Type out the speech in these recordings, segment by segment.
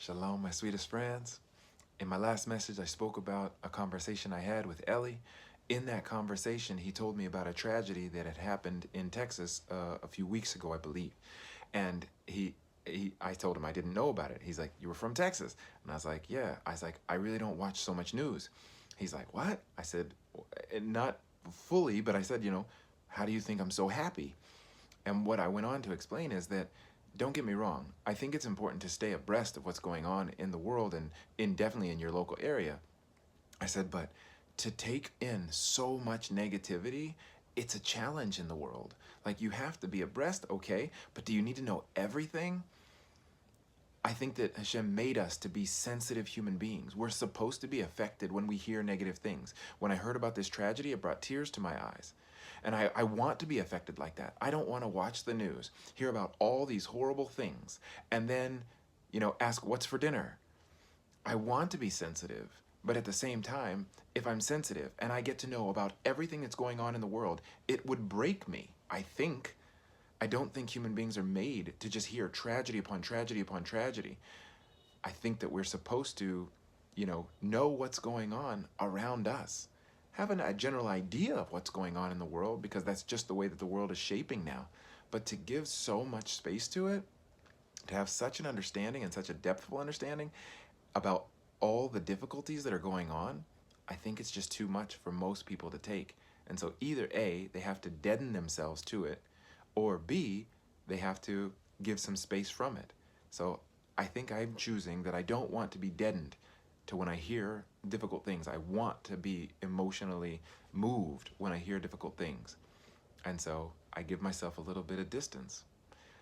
Shalom, my sweetest friends. In my last message, I spoke about a conversation I had with Ellie. In that conversation, he told me about a tragedy that had happened in Texas a few weeks ago, I believe. And I told him I didn't know about it. He's like, "You were from Texas?" And I was like, "Yeah." I was like, "I really don't watch so much news." He's like, "What?" I said, "Not fully, but I said, how do you think I'm so happy?" And what I went on to explain is that, don't get me wrong, I think it's important to stay abreast of what's going on in the world and definitely in your local area. I said, but to take in so much negativity, it's a challenge in the world. Like, you have to be abreast, okay, but do you need to know everything? I think that Hashem made us to be sensitive human beings. We're supposed to be affected when we hear negative things. When I heard about this tragedy, it brought tears to my eyes. And I want to be affected like that. I don't want to watch the news, hear about all these horrible things, and then, ask what's for dinner. I want to be sensitive, but at the same time, if I'm sensitive and I get to know about everything that's going on in the world, it would break me, I think. I don't think human beings are made to just hear tragedy upon tragedy upon tragedy. I think that we're supposed to, know what's going on around us. Have a general idea of what's going on in the world, because that's just the way that the world is shaping now. But to give so much space to it, to have such an understanding and such a depthful understanding about all the difficulties that are going on, I think it's just too much for most people to take. And so either A, they have to deaden themselves to it, or B, they have to give some space from it. So I think I'm choosing that I don't want to be deadened to when I hear difficult things. I want to be emotionally moved when I hear difficult things. And so I give myself a little bit of distance.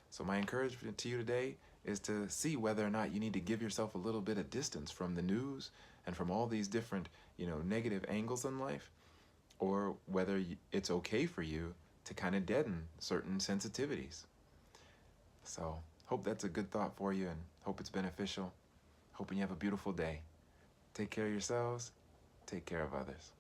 So my encouragement to you today is to see whether or not you need to give yourself a little bit of distance from the news and from all these different, negative angles in life, or whether it's okay for you to kind of deaden certain sensitivities. So hope that's a good thought for you, and hope it's beneficial. Hoping you have a beautiful day. Take care of yourselves. Take care of others.